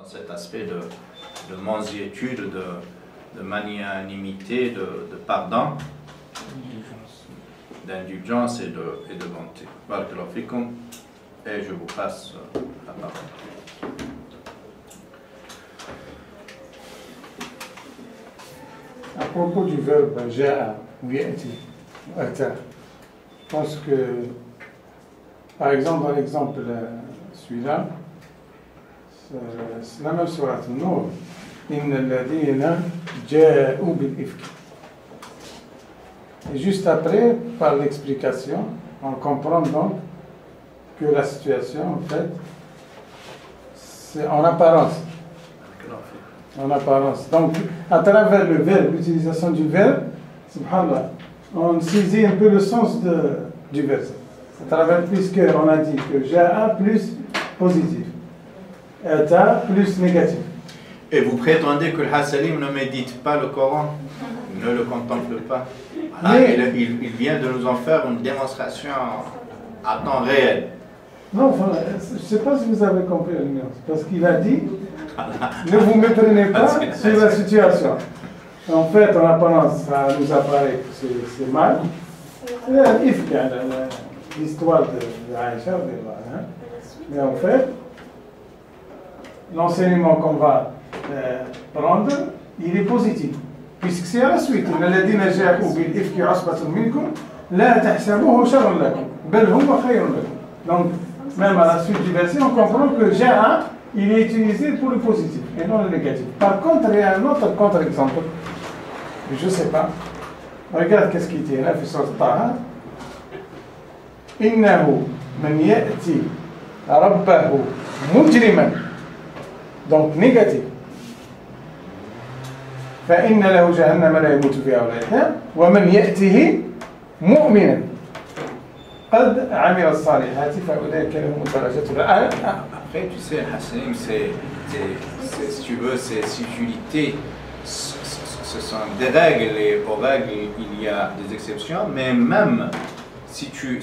Cet aspect de mansuétude, de magnanimité, de pardon, d'indulgence et de bonté. Barakallahu fikum. Et je vous passe la parole. À propos du verbe ja'a ou ya'ti, ata, je pense que, par exemple, dans l'exemple celui-là, c'est la même sourate An-Nur. Inna alladhina ja'u bil-ifk. Et juste après, par l'explication, on comprend donc que la situation, en fait, c'est en apparence. En apparence. Donc, à travers le verbe, l'utilisation du verbe, subhanallah, on saisit un peu le sens du verset. À travers, puisqu'on a dit que ja'a plus positif, ata plus négatif. Et vous prétendez que le Hassalim ne médite pas le Coran, ne le contemple pas. Voilà, il vient de nous en faire une démonstration à temps réel. Non, enfin, je ne sais pas si vous avez compris la nuance, parce qu'il a dit ne vous méprenez pas sur la situation. En fait, en apparence, ça nous apparaît que c'est mal. L'histoire de Aïcha, mais en fait, l'enseignement qu'on va prendre, il est positif. Puisque c'est à la suite. الذين جاءوا بالإفك عصبة منكم لا تحسبوه شرا لكم بل هو خير لكم. Donc, même à la suite du verset, on comprend que ja'a, il est utilisé pour le positif et non le négatif. Par contre, il y a un autre contre-exemple. Je ne sais pas. Regarde qu'est-ce qu'il dit là, sur Taha. إنه من يأتي ربه مجرما. Donc, négatif. فإن له جهنم لا يموت فيها ولا يحيا ومن يأته مؤمنا قد عمل الصالحات فأولئك لهم الدرجات العلى. Après, tu sais, Hassanim, si tu veux, ces subtilités, ce sont des règles, et aux règles, il y a des exceptions, mais même si tu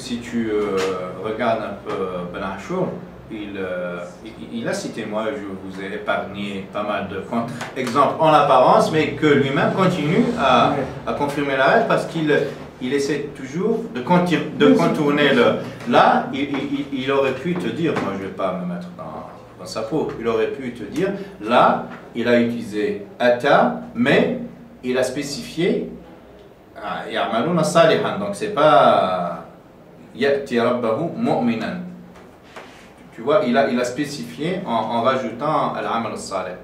regardes un peu Ben Achour, il a cité, moi je vous ai épargné pas mal de contre-exemples en apparence, mais que lui-même continue à confirmer la règle parce qu'il essaie toujours de contourner le... Là, il aurait pu te dire, moi je ne vais pas me mettre dans sa peau, il aurait pu te dire, là, il a utilisé ata, mais il a spécifié ya'maluna salihan, donc c'est pas ya'ti rabbahu mu'minan. Tu vois, il a spécifié en rajoutant al-amal al-salih.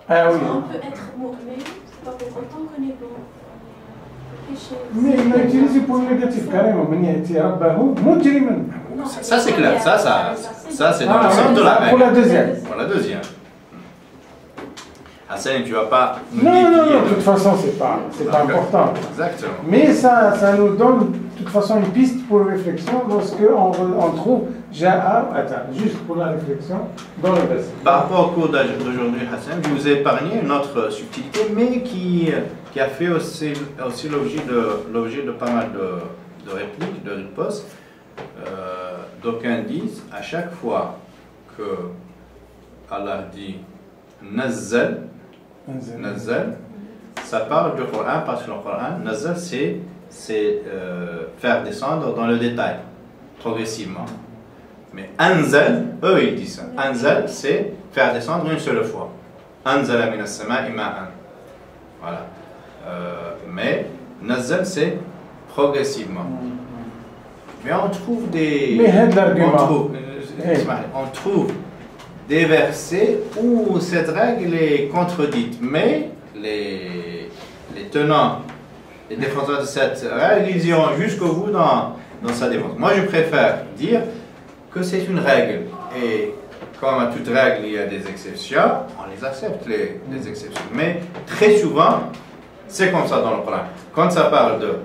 Ah oui. On peut être mu'min, c'est pas pour autant qu'on est bon. Mais il a utilisé pour le négatif, carrément. Ça c'est clair, ça c'est dans le sens de la règle. Pour la deuxième. Pour la deuxième. Hassan, tu vas pas... Non, de toute façon, c'est pas important. Exactement. Mais ça nous donne de toute façon une piste pour réflexion lorsque on trouve ja'a, juste pour la réflexion dans le verset. Par rapport au cours d'aujourd'hui, Hassan, je vous ai épargné une autre subtilité, mais qui a fait aussi l'objet de pas mal de répliques, de ripostes. D'aucuns disent, à chaque fois que Allah dit Nazzal, ça parle du Coran, parce que le Coran, Nazzal, c'est faire descendre dans le détail, progressivement. Mais Anzal, eux ils disent ça. Anzal, c'est faire descendre une seule fois. Anzala min as-sama'i ma'an. Voilà. Mais Nazzal, c'est progressivement. Mais on trouve on trouve des versets où cette règle est contredite, mais les tenants, les défenseurs de cette règle, ils iront jusqu'au bout dans sa défense. Moi, je préfère dire que c'est une règle, et comme à toute règle, il y a des exceptions, on les accepte, les exceptions. Mais très souvent, c'est comme ça dans le Coran. Quand ça parle de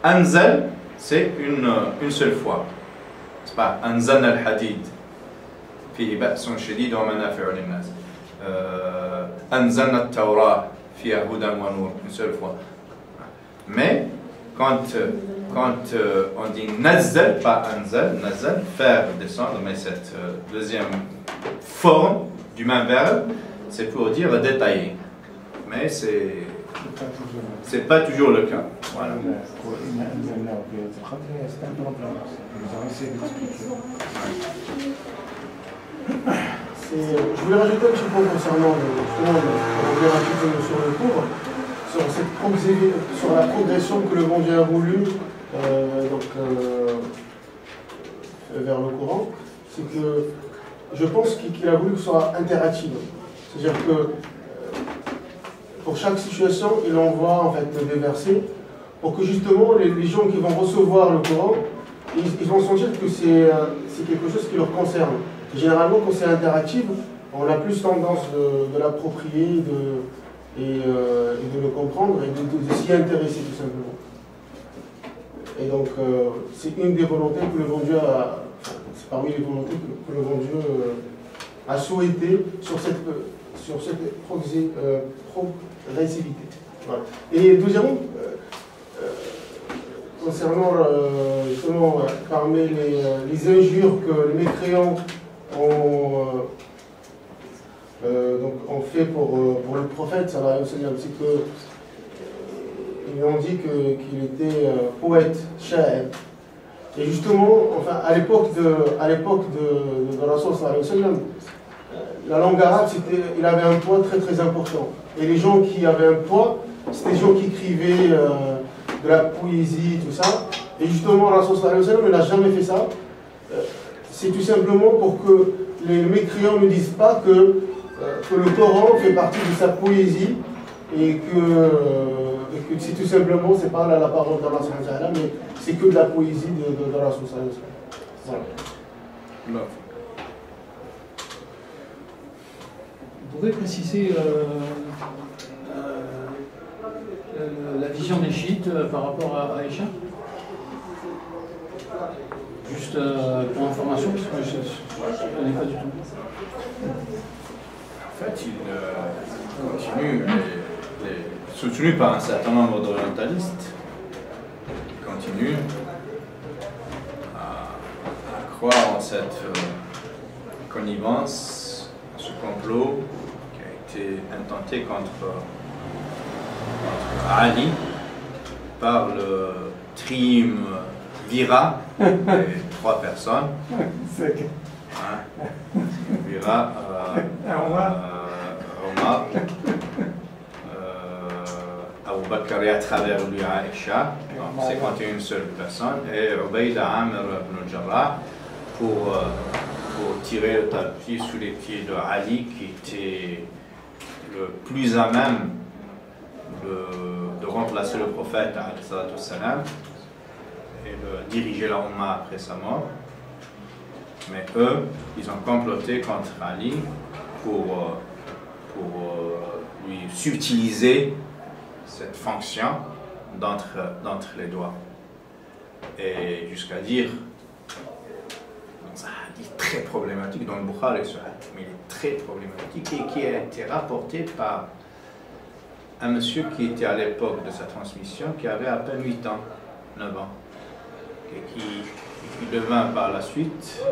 Anzal, c'est une seule fois. C'est pas Anzal al-Hadid. فيه بأس شديد ومنافع للناس أنزلنا التوراة فيها هدى ونور une seule fois. Mais quand on dit nazzal, pas anzal, nazzal, faire descendre, mais cette deuxième forme du même verbe, c'est pour dire détaillé. Mais c'est pas toujours le cas. Voilà. Je voulais rajouter un petit point concernant justement sur le cours, sur la progression que le bon Dieu a voulu vers le Coran. C'est que je pense qu'il a voulu que ce soit interactif. C'est-à-dire que pour chaque situation, il envoie en fait des versets pour que justement les gens qui vont recevoir le Coran, ils vont sentir que c'est quelque chose qui leur concerne. Généralement, quand c'est interactif, on a plus tendance de l'approprier et de le comprendre et de s'y intéresser tout simplement. Et donc, c'est une des volontés que le bon Dieu a, c'est parmi les volontés que le bon Dieu a souhaité sur cette progressivité. Voilà. Et deuxièmement, concernant justement parmi les injures que les mécréants ont fait pour le prophète, sallallahu alayhi wa sallam, c'est que ils ont dit qu'il était poète, sha'ir. Et justement, enfin, à l'époque de Rasul sallallahu alayhi wa sallam, la langue arabe, il avait un poids très très important. Et les gens qui avaient un poids, c'était des gens qui écrivaient de la poésie, tout ça. Et justement, Rasul sallallahu alayhi wa sallam, il n'a jamais fait ça. C'est tout simplement pour que les mécréants ne disent pas que le Coran fait partie de sa poésie et que c'est tout simplement, c'est pas la parole d'Allah subhanahu wa ta'ala, mais c'est que de la poésie de Rasul sallallahu alayhi wa sallam. Voilà. Vous pouvez préciser la vision des chiites par rapport à Aïcha? Juste pour information, parce que je ne connais pas du tout. En fait, il continue, soutenu par un certain nombre d'orientalistes, qui continuent à croire en cette connivence, ce complot qui a été intenté contre Ali par le triumvirat des 3 personnes. Vira, Omar, Abu Bakr et à travers lui Aïcha, donc 51 seules personnes, et Ubayda Amr ibn al-Jarrah pour tirer le tapis sous les pieds de Ali, qui était le plus à même de remplacer le prophète alayhi salatu wassalam et de diriger la Ummah après sa mort. Mais eux, ils ont comploté contre Ali pour lui subtiliser cette fonction d'entre les doigts. Et jusqu'à dire, dans un hadith très problématique, dans le Bukhari, mais il est très problématique et qui a été rapporté par un monsieur qui était à l'époque de sa transmission, qui avait à peine 8 ans, 9 ans, et qui devint par la suite,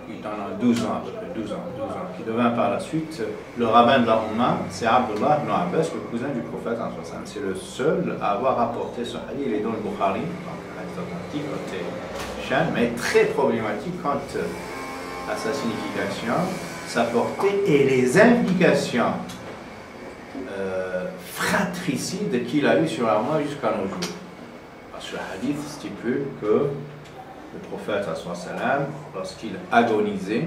il en a 12 ans à peu près, 12 ans, qui devint par la suite le rabbin de la Ummah, c'est Abdullah ibn Abbas, le cousin du prophète en 60. C'est le seul à avoir rapporté ce hadith, il est dans le Bukhari, donc un hadith authentique, côté Shan, mais très problématique quant à sa signification, sa portée et les implications fratricides qu'il a eu sur la Ummah jusqu'à nos jours. Parce que le hadith stipule que le prophète, lorsqu'il agonisait,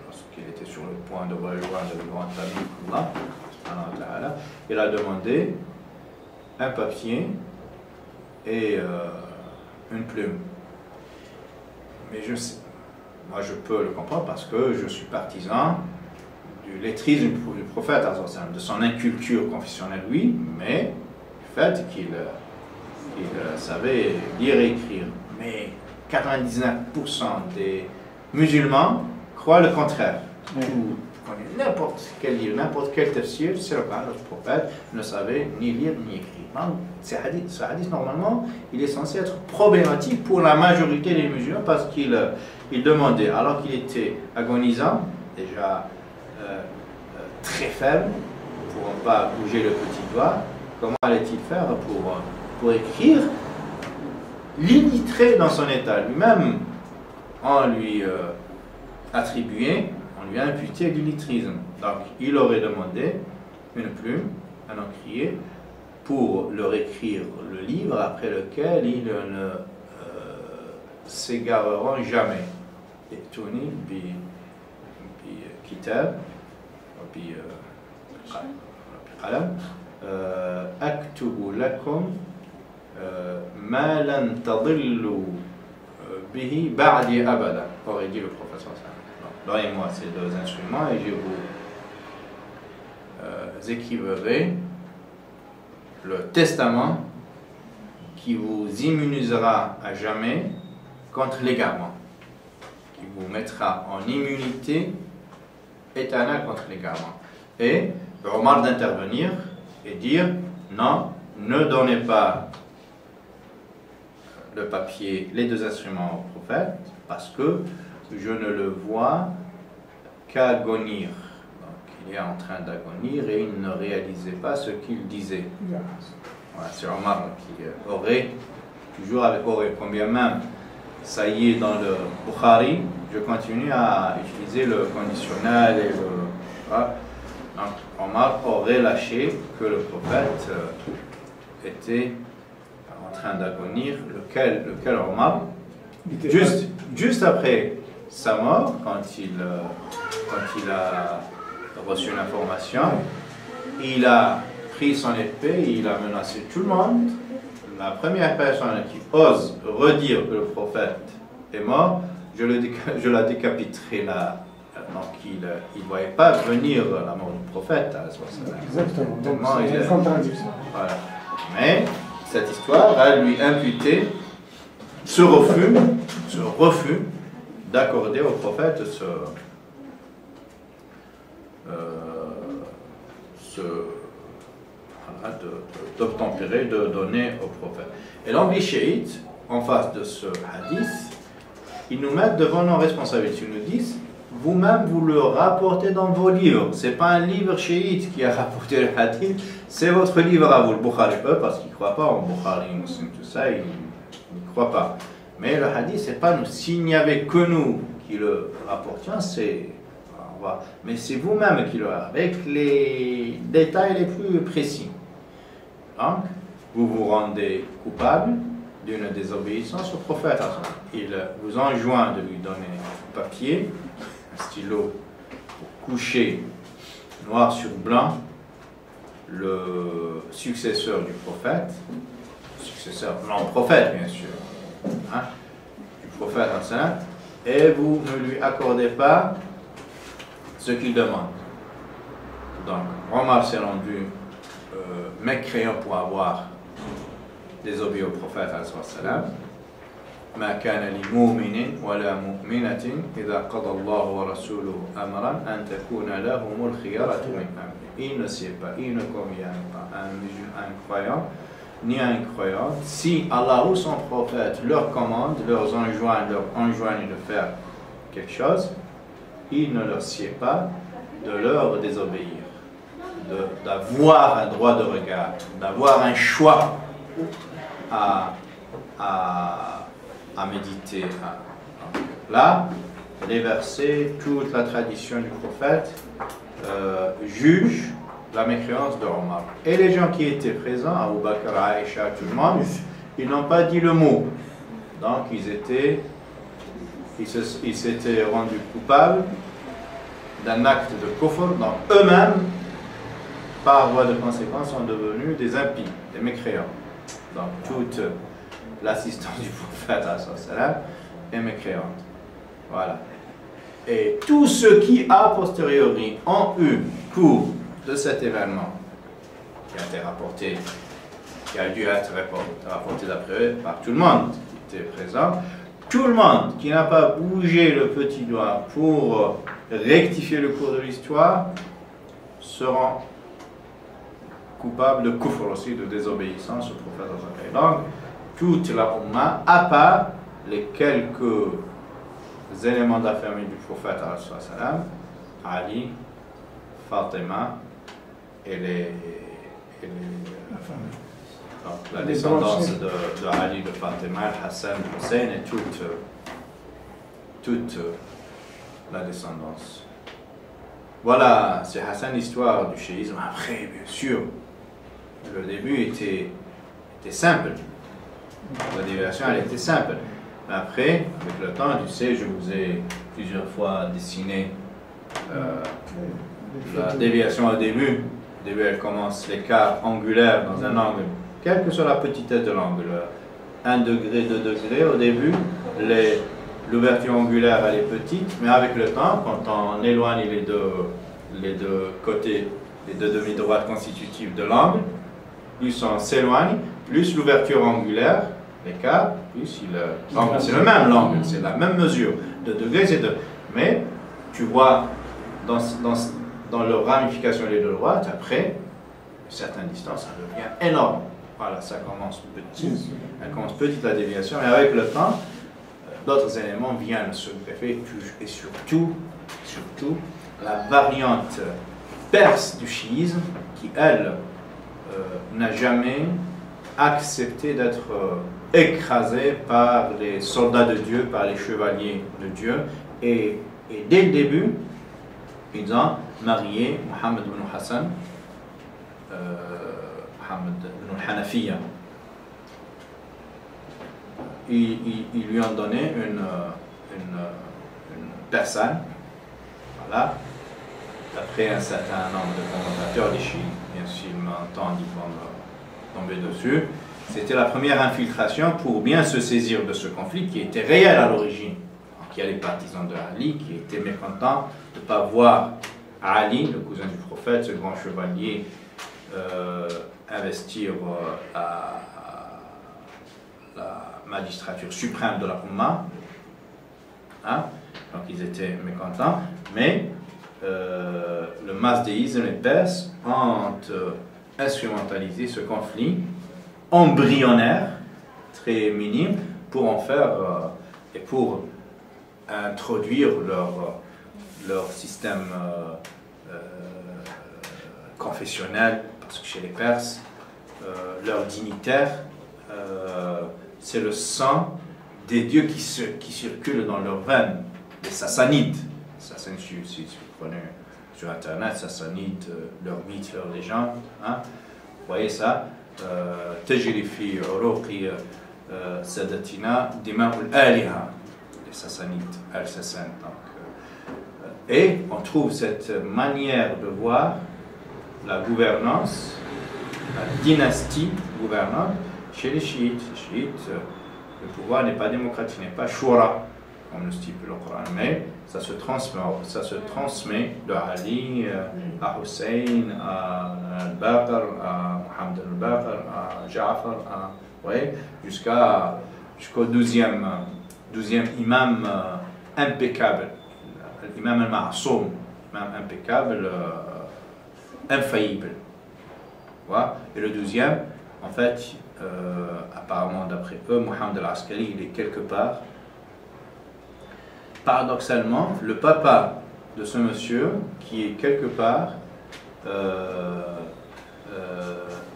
lorsqu'il était sur le point de rejoindre le grand ami d'Allah, il a demandé un papier et une plume. Mais moi je peux le comprendre parce que je suis partisan du lettrisme du prophète, de son inculture confessionnelle, oui, mais le fait qu'il savait lire et écrire. Mais 99% des musulmans croient le contraire. prenez n'importe quel livre, n'importe quel tafsir, c'est le cas, notre prophète ne savait ni lire ni écrire. Donc, ce hadith, normalement, il est censé être problématique pour la majorité des musulmans parce qu'il demandait, alors qu'il était agonisant, déjà très faible, ne pouvant pas bouger le petit doigt, comment allait-il faire pour écrire l'illettré dans son état? Lui-même, on lui attribuait, on lui a imputé l'illettrisme. Donc, il aurait demandé une plume, un encrier, pour leur écrire le livre après lequel ils ne s'égareront jamais. Et Tony, kitab, قلم أكتب لكم ما لن تضلوا به بعدي أبدا, aurait dit le professeur. Donnez-moi ces deux instruments et je vous écrirai le testament qui vous immunisera à jamais contre l'égarement, qui vous mettra en immunité éternelle contre l'égarement. Et Omar d'intervenir et dire non, ne donnez pas le papier, les deux instruments au prophète, parce que je ne le vois qu'agonir. Donc il est en train d'agonir et il ne réalisait pas ce qu'il disait. Voilà, c'est Omar qui aurait, toujours avec aurait, combien même ça y est dans le Bukhari, je continue à utiliser le conditionnel et le. Voilà. Donc, Omar aurait lâché que le prophète était en train d'agonir, lequel Omar, juste après sa mort, quand il a reçu l'information, il a pris son épée, il a menacé tout le monde. La première personne qui ose redire que le prophète est mort, je la décapiterai là. Donc il ne voyait pas venir la mort du prophète. Exactement, donc c'est une contradiction. Voilà. Mais cette histoire a lui imputé ce refus d'accorder au prophète d'obtempérer, de donner au prophète. Et l'anglais chiite, en face de ce hadith, ils nous mettent devant nos responsabilités. Ils nous disent, vous-même, vous le rapportez dans vos livres. Ce n'est pas un livre chiite qui a rapporté le hadith, c'est votre livre à vous. Le Bukhari peut, parce qu'il ne croit pas en Bukhari, Muslim, tout ça, il ne croit pas. Mais le hadith, ce n'est pas nous. S'il n'y avait que nous qui le rapportions, c'est... Mais c'est vous-même qui le avec les détails les plus précis. Donc, vous vous rendez coupable d'une désobéissance au prophète. Il vous enjoint de lui donner un papier, un stylo, pour coucher noir sur blanc le successeur du prophète, successeur, non prophète bien sûr, hein, du prophète enceint, et vous ne lui accordez pas ce qu'il demande. Donc, Omar s'est rendu mécréant pour avoir désobéi au prophète sallam. ما كان لمؤمن ولا مؤمنة إذا قضى الله ورسوله أمرا أن تكون لهم الخيارة من أمره. Il ne sait pas, il ne convient pas un croyant ni un croyant si Allah ou son prophète leur commande, leur enjoignent de faire quelque chose, il ne leur sied pas de leur désobéir, d'avoir un droit de regard, d'avoir un choix à méditer. Là, les versets, toute la tradition du prophète juge la mécréance de Omar. Et les gens qui étaient présents, Abu Bakr, Aïcha, tout le monde, ils n'ont pas dit le mot. Donc ils s'étaient rendus coupables d'un acte de kufr, donc eux-mêmes, par voie de conséquence, sont devenus des impies, des mécréants. Donc toute l'assistance du prophète est mécréante. Voilà. Et tous ceux qui, a posteriori, ont eu cours de cet événement, qui a été rapporté, qui a dû être rapporté d'après eux par tout le monde qui était présent, tout le monde qui n'a pas bougé le petit doigt pour rectifier le cours de l'histoire seront coupables de kufr aussi, de désobéissance au prophète. Donc, toute la Ummah, à part les quelques éléments d'affirmés du prophète, Ali, Fatima et la descendance de Ali, de Fatima, Hassan, Hussein et toute la descendance. Voilà, c'est Hassan l'histoire du chiisme. Après, bien sûr, le début était simple. La déviation, elle était simple. Mais après, avec le temps, tu sais, je vous ai plusieurs fois dessiné la déviation au début. Au début, elle commence l'écart angulaire dans un angle, quelle que soit la petitesse de l'angle, 1 degré, 2 degrés. Au début, l'ouverture angulaire, elle est petite, mais avec le temps, quand on éloigne les deux côtés, les deux demi-droites constitutives de l'angle, plus on s'éloigne, plus l'ouverture angulaire, l'écart, plus l'angle, c'est le même angle, c'est la même mesure. 2 degrés, c'est 2. Mais tu vois, dans leur ramification les deux droites, après, une certaine distance, ça devient énorme. Voilà, ça commence petit. Elle commence petite la déviation, et avec le temps, d'autres éléments viennent se greffer, et surtout, la variante perse du chiisme, qui, elle, n'a jamais accepté d'être écrasée par les soldats de Dieu, par les chevaliers de Dieu, et dès le début, ils ont marié Mohammed ibn Hassan, Mohammed ibn Hanafiya. Ils lui ont donné une personne, voilà, d'après un certain nombre de commentateurs, les chiites, bien sûr, m'entendent, ils vont tomber dessus. C'était la première infiltration pour bien se saisir de ce conflit qui était réel à l'origine. Il y a les partisans de Ali qui étaient mécontents de ne pas voir Ali, le cousin du prophète, ce grand chevalier, investir la magistrature suprême de la Ummah. Hein? Donc ils étaient mécontents, mais le mazdéisme et les Perses ont instrumentalisé ce conflit embryonnaire, très minime, pour en faire et pour introduire leur système confessionnel, parce que chez les Perses, leur dignitaire, c'est le sang des dieux qui circulent dans leurs veines, les Sassanides. Si vous prenez sur Internet, Sassanides, leurs mythes, leurs légendes, hein, vous voyez ça. تجري في عروق سادتنا دماء الآلهة, les Sassanides, Al-Sassan. Et on trouve cette manière de voir la gouvernance, la dynastie gouvernante chez les chiites. Les chiites, le pouvoir n'est pas démocratique, n'est pas shura, comme le stipule le Coran, mais ça se transmet de Ali à Hussein, à Al-Baqir, à Mohammed al-Baqir, à Ja'far, jusqu'au 12e imam impeccable, l'imam al-Ma'soum, imam impeccable, infaillible. Voilà. Et le 12e, en fait, apparemment d'après eux, Mohammed al-Askari, il est quelque part. Paradoxalement, le papa de ce monsieur, qui est quelque part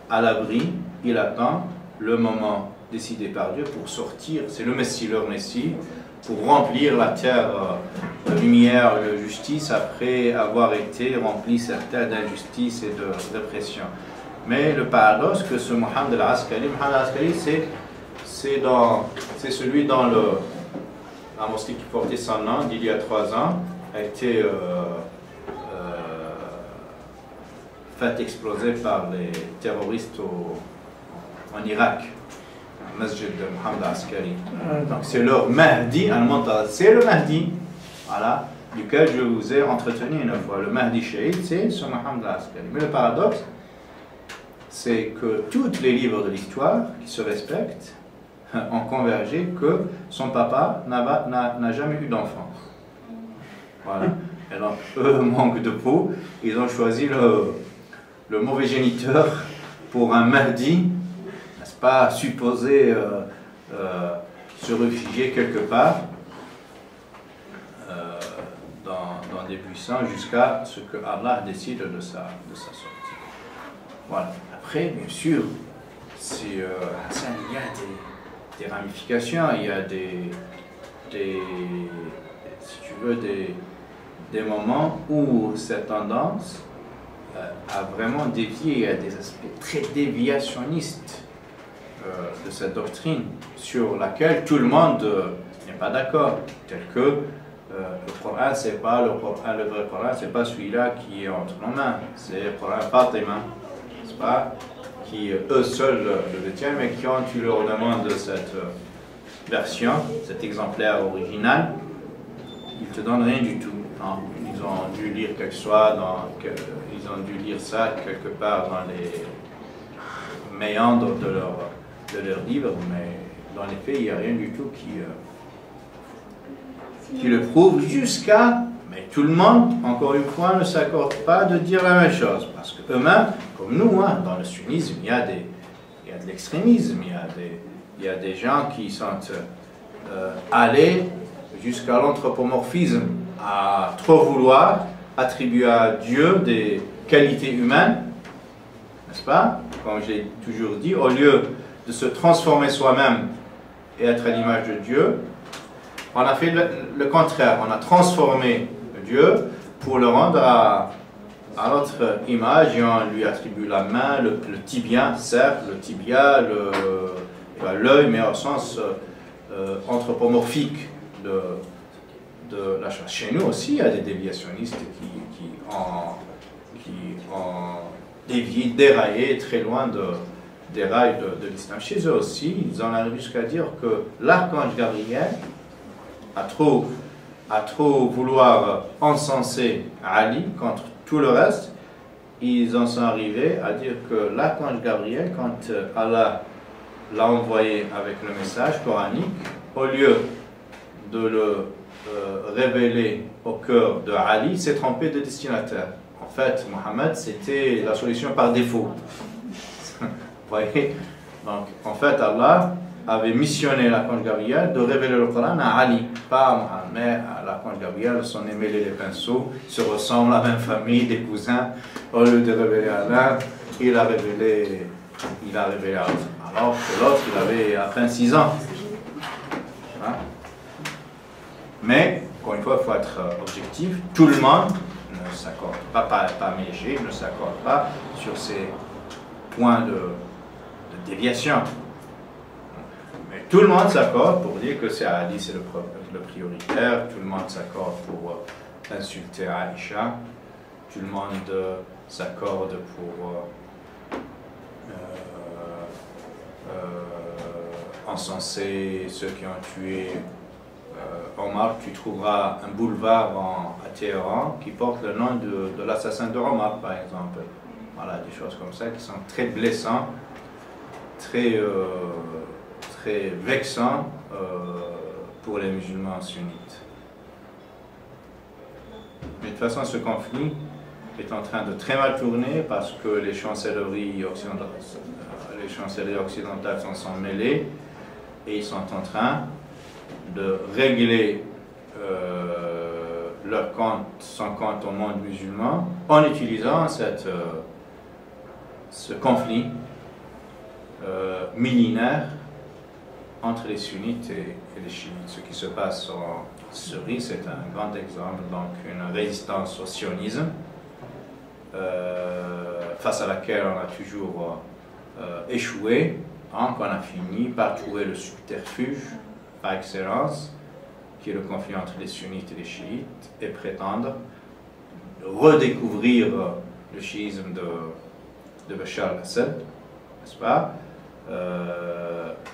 à l'abri, il attend le moment décidé par Dieu pour sortir, c'est le Messie, leur Messie, pour remplir la terre de lumière, de justice, après avoir été rempli cette terre d'injustice et de répression. Mais le paradoxe que ce Mohammed al-Askari, c'est celui dans la mosquée qui portait son nom d'il y a 3 ans, a été faite exploser par les terroristes en Irak, le masjid de Mohammed al-Askari. Donc c'est leur Mahdi al-Muntazar, c'est le Mahdi, voilà, duquel je vous ai entretenu une fois. Le Mahdi Shahid, c'est ce Mohammed al-Askari. Mais le paradoxe, c'est que tous les livres de l'histoire qui se respectent ont convergé que son papa n'a jamais eu d'enfant. Voilà. Et donc, eux, manque de peau, ils ont choisi le mauvais géniteur pour un Mahdi, n'est-ce pas, supposé se réfugier quelque part dans des buissons jusqu'à ce que Allah décide de sa sortie. Voilà. Après, bien sûr, Hassan, il y a des ramifications, il y a si tu veux, des moments où cette tendance a vraiment dévié. Il y a des aspects très déviationnistes de cette doctrine sur laquelle tout le monde n'est pas d'accord, tel que le Coran, c'est pas le vrai Coran, c'est pas celui-là qui est entre nos mains, c'est le Coran Fatima, n'est-ce pas, qui eux seuls le détiennent, mais qui, quand tu leur demandes cette version, cet exemplaire original, ils te donnent rien du tout. Non, ils ont dû lire ils ont dû lire ça quelque part dans les méandres de leur livre, mais dans les faits, il n'y a rien du tout qui le prouve jusqu'à... Mais tout le monde, encore une fois, ne s'accorde pas de dire la même chose, parce qu'eux-mêmes, comme nous, hein, dans le sunnisme, il y a de l'extrémisme, il y a des gens qui sont allés jusqu'à l'anthropomorphisme, à trop vouloir attribuer à Dieu des qualités humaines, n'est-ce pas? Comme j'ai toujours dit, au lieu de se transformer soi-même et être à l'image de Dieu, on a fait le contraire, on a transformé Dieu pour le rendre à notre image et on lui attribue la main, le tibia, certes, le tibia, l'œil, mais au sens anthropomorphique de la chose. Chez nous aussi, il y a des déviationnistes qui ont dévié, déraillé très loin des rails de l'islam. Chez eux aussi, ils en arrivent jusqu'à dire que l'archange Gabriel a trop vouloir encenser Ali contre tout le reste. Ils en sont arrivés à dire que l'archange Gabriel, quand Allah l'a envoyé avec le message coranique, au lieu de le révéler au cœur de Ali, s'est trompé de destinataire. En fait, Mohammed, c'était la solution par défaut. Vous voyez? Donc, en fait, Allah avait missionné l'archange Gabriel de révéler le Coran à Ali, pas à Mohammed. Mais l'archange Gabriel, son mêlé les pinceaux, se ressemblent à la même famille, des cousins. Au lieu de révéler à l'un, il a révélé à l'autre. Alors que l'autre, il avait à peine 6 ans. Hein? Mais, encore une fois, il faut être objectif. Tout le monde ne s'accorde pas Méger, ne s'accorde pas sur ces points de déviation. Mais tout le monde s'accorde pour dire que c'est Ali, c'est le prioritaire. Tout le monde s'accorde pour insulter Aïcha. Tout le monde s'accorde pour encenser ceux qui ont tué Omar. Tu trouveras un boulevard à Téhéran qui porte le nom de l'assassin de Omar, par exemple. Voilà, des choses comme ça qui sont très blessantes, très vexants pour les musulmans sunnites. Mais de toute façon, ce conflit est en train de très mal tourner parce que les chancelleries occidentales s'en sont mêlées et ils sont en train de régler son compte au monde musulman en utilisant ce conflit millénaire entre les sunnites et les chiites. Ce qui se passe en Syrie, c'est un grand exemple, donc une résistance au sionisme face à laquelle on a toujours échoué. Donc on a fini par trouver le subterfuge par excellence, qui est le conflit entre les sunnites et les chiites, et prétendre redécouvrir le chiisme de Bachar al-Assad, n'est-ce pas?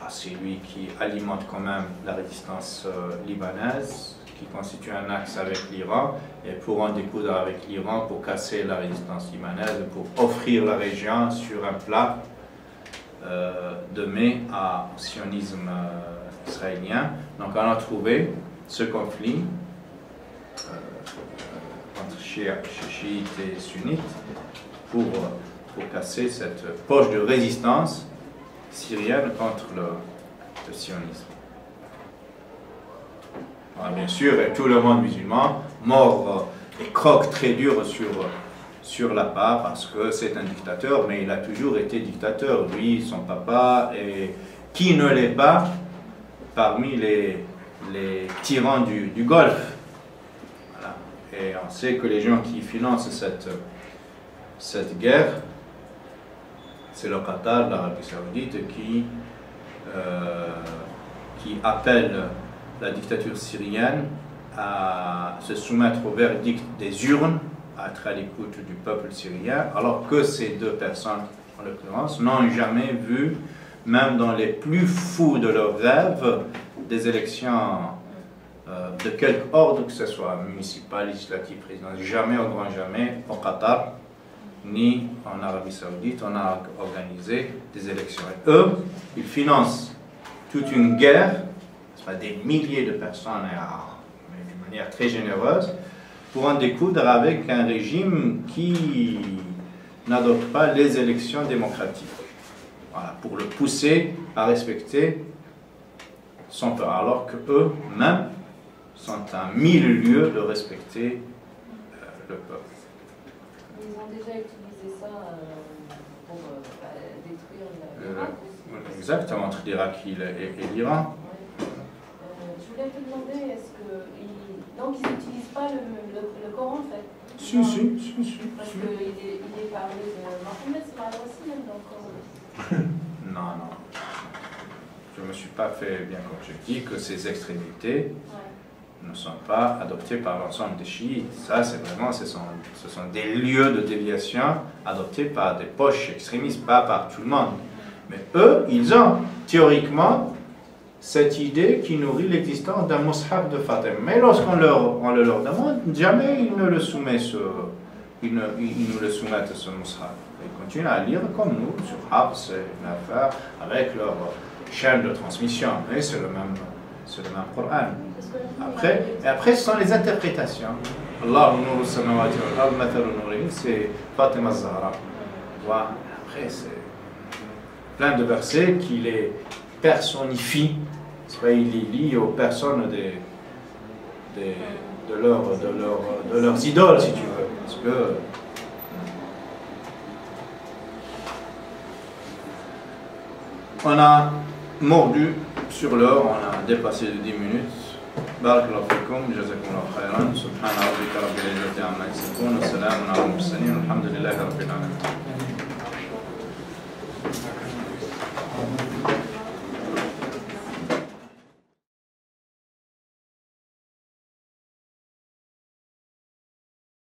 C'est lui qui alimente quand même la résistance libanaise, qui constitue un axe avec l'Iran, et pour en découdre avec l'Iran, pour casser la résistance libanaise, pour offrir la région sur un plat de mai au sionisme israélien. Donc on a trouvé ce conflit entre chiites et sunnites pour casser cette poche de résistance syrienne contre le sionisme. Alors, bien sûr, tout le monde musulman mord et croque très dur sur la part parce que c'est un dictateur, mais il a toujours été dictateur, lui, son papa, et qui ne l'est pas parmi les tyrans du Golfe. Voilà. Et on sait que les gens qui financent cette guerre, c'est le Qatar, l'Arabie Saoudite, qui appelle la dictature syrienne à se soumettre au verdict des urnes, à être à l'écoute du peuple syrien, alors que ces deux personnes, en l'occurrence, n'ont jamais vu, même dans les plus fous de leurs rêves, des élections de quelque ordre que ce soit, municipal, législatif, présidentiel, jamais, au grand jamais, au Qatar, ni en Arabie Saoudite, on a organisé des élections. Et eux, ils financent toute une guerre, des milliers de personnes, d'une manière très généreuse, pour en découdre avec un régime qui n'adopte pas les élections démocratiques. Voilà, pour le pousser à respecter son peuple, alors qu'eux-mêmes sont à 1000 lieues de respecter le peuple. Ils ont déjà utilisé ça pour détruire l'Irak aussi. Exactement, entre l'Irak et l'Iran. Je voulais te demander, est-ce que donc ils n'utilisent pas le Coran en fait? Si. Parce qu'il est parlé de Mohammed aussi même dans le Coran. Non. Je ne me suis pas fait bien compte. Je dis que ces extrémités ne sont pas adoptées par l'ensemble des chiites. Ça, c'est vraiment, ce sont des lieux de déviation adoptés par des poches extrémistes, pas par tout le monde. Mais eux, ils ont théoriquement cette idée qui nourrit l'existence d'un mushaf de Fatima. Mais lorsqu'on le leur demande, jamais ils ne le soumettent ils nous le soumettent ce mushaf. Ils continuent à lire comme nous, sur Hafs, c'est une affaire, avec leur chaîne de transmission. Mais c'est le même Coran. Après, ce sont les interprétations. Allah nuru samawati wal ard mathalu nurihi, c'est Fatima Zahra. Voilà. Après, c'est plein de versets qui les personnifient. Il les lie aux personnes de leurs idoles, si tu veux. Parce que on a mordu sur l'heure, on a dépassé de 10 minutes. Barakallahu fikum, jazakumullahu khairan, subhana rabbika rabbil izzati amma yasifun, wa salamun ala al-mursalin, alhamdulillahi rabbil alamin.